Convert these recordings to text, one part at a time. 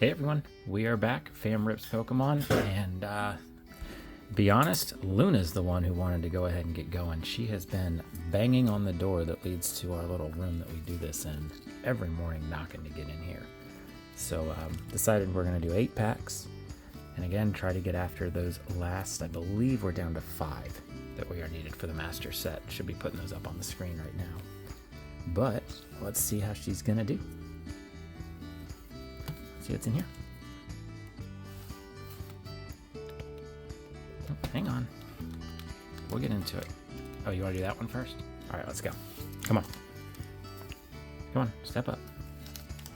Hey everyone, we are back, Fam Rips Pokemon, and be honest, Luna's the one who wanted to go ahead and get going. She has been banging on the door that leads to our little room that we do this in every morning, knocking to get in here. So decided we're going to do 8 packs, and again, try to get after those last, I believe we're down to 5 that we are needed for the master set. Should be putting those up on the screen right now. But let's see how she's going to do. See what's in here. Oh, hang on. We'll get into it. Oh, you want to do that one first? All right, let's go. Come on. Come on, step up.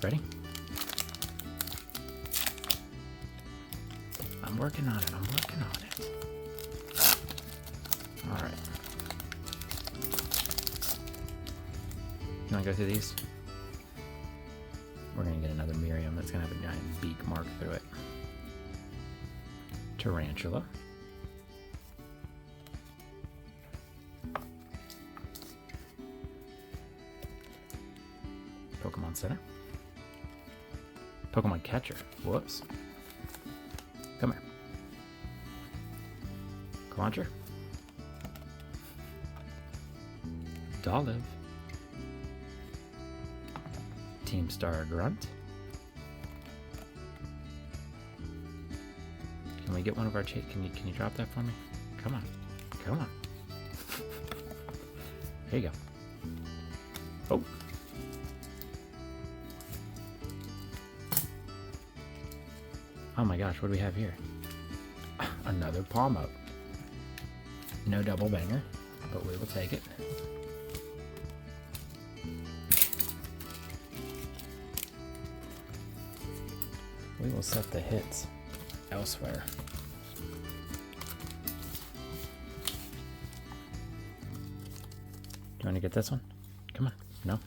Ready? I'm working on it. I'm working on it. All right. You want to go through these? We're going to get another Miriam that's going to have a giant beak mark through it. Tarantula. Pokemon Center. Pokemon Catcher. Whoops. Come here. Clauncher. Dolive. Team Star Grunt. Can we get one of our can you drop that for me? Come on. Come on. Here you go. Oh. Oh my gosh, what do we have here? Another palm up. No double banger, but we will take it. We will set the hits elsewhere. Do you want to get this one? Come on. No?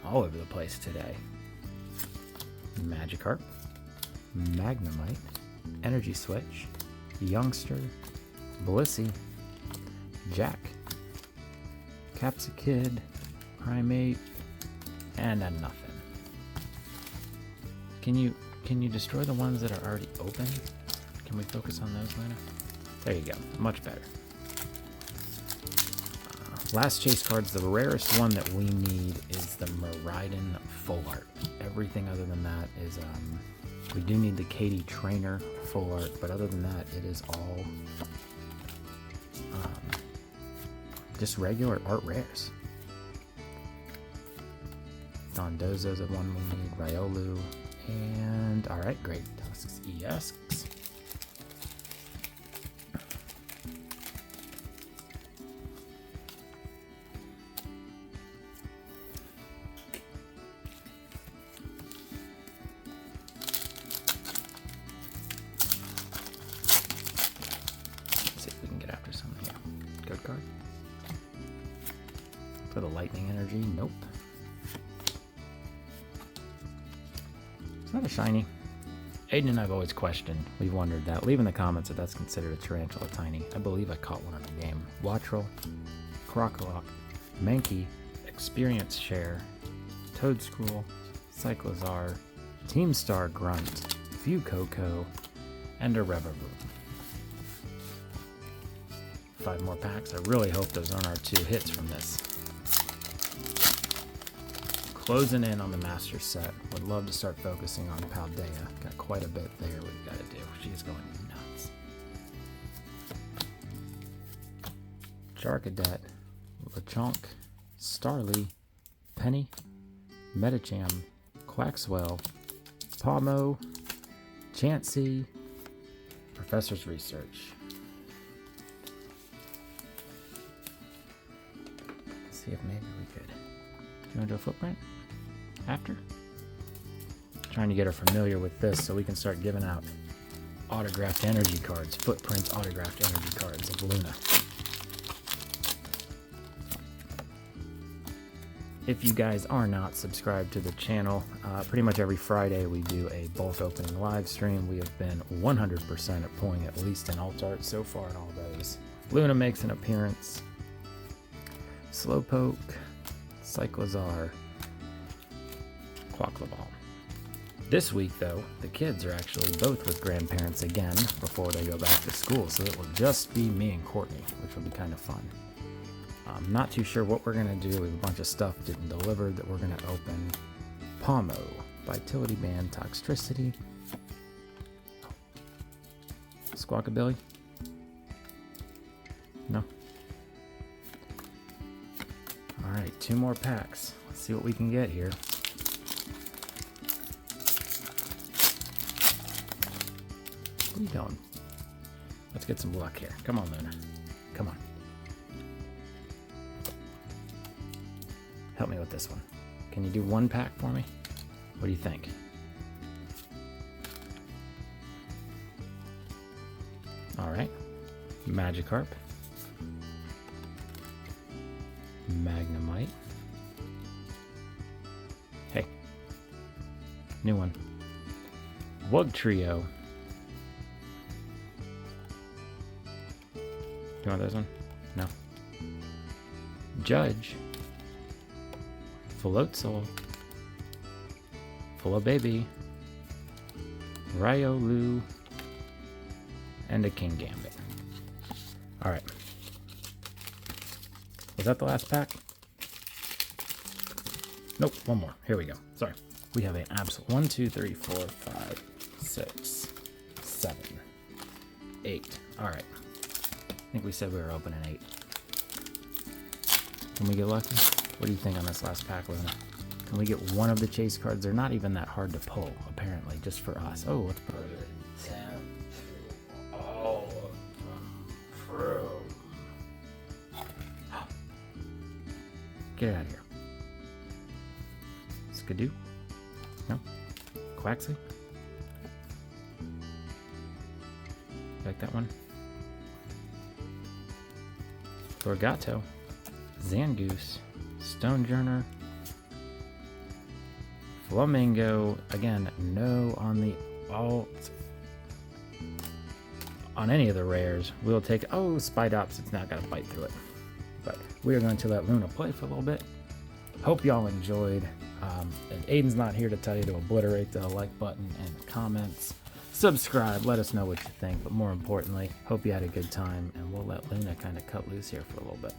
All over the place today. Magikarp, Magnemite, Energy Switch, Youngster, Blissey, Jack, Capsakid, Primate, and a nothing. Can you destroy the ones that are already open? Can we focus on those, Luna? There you go. Much better. Last chase cards, the rarest one that we need is the Miraidon Full Art. Everything other than that is, we do need the Katie Trainer Full Art, but other than that, it is all just regular art rares. Dondozo's the one we need, Riolu, and alright, great. Tusks ESks. Code card. For the lightning energy, nope. It's not a shiny. Aiden and I have always questioned, we've wondered that. Leave in the comments if that's considered a tarantula tiny. I believe I caught one in the game. Wattrel, Crocolock, Mankey, Experience Share, Toadskrull, Cyclozar, Team Star Grunt, Fuecoco, and a Reverie. 5 more packs. I really hope those aren't our 2 hits from this. Closing in on the master set. Would love to start focusing on Paldea. Got quite a bit there we've got to do. She's going nuts. Charcadet, Lechonk, Starly, Penny, Medicham, Quaxwell, Pawmo, Chansey, Professor's Research. See if maybe we could. Do you want to do a footprint? After? Trying to get her familiar with this so we can start giving out autographed energy cards. Footprint autographed energy cards of Luna. If you guys are not subscribed to the channel, pretty much every Friday we do a bulk opening live stream. We have been 100% at pulling at least an alt art so far in all those. Luna makes an appearance. Slowpoke, Cyclozar, Quaquaval. This week, though, the kids are actually both with grandparents again before they go back to school, so it will just be me and Courtney, which will be kind of fun. I'm not too sure what we're going to do. We have a bunch of stuff getting delivered that we're going to open. Pomo, Vitality Band, Toxtricity, Squawkabilly. No. Alright, 2 more packs. Let's see what we can get here. What are you doing? Let's get some luck here. Come on, Luna. Come on. Help me with this one. Can you do 1 pack for me? What do you think? Alright. Magikarp. Magnemite. Hey. New one. Wugtrio. Do you want this one? No. Judge. Floatzel, Full of Baby, Riolu, and a King Gambit. Alright. Was that the last pack? Nope, 1 more. Here we go. Sorry. We have an absolute 1, 2, 3, 4, 5, 6, 7, 8. Alright. I think we said we were opening 8. Can we get lucky? What do you think on this last pack, Luna? Can we get one of the chase cards? They're not even that hard to pull, apparently, just for us. Oh, let's put it. All of them through. Get out of here. Skidoo? No? Quaxley? Like that one? Torgato. Zangoose. Stonejourner, Flamingo, again, no on the alt. On any of the rares, we'll take, oh, Spidops, it's not going to bite through it. But we are going to let Luna play for a little bit. Hope y'all enjoyed. And Aiden's not here to tell you to obliterate the like button and the comments. Subscribe, let us know what you think, but more importantly, hope you had a good time, and we'll let Luna kind of cut loose here for a little bit.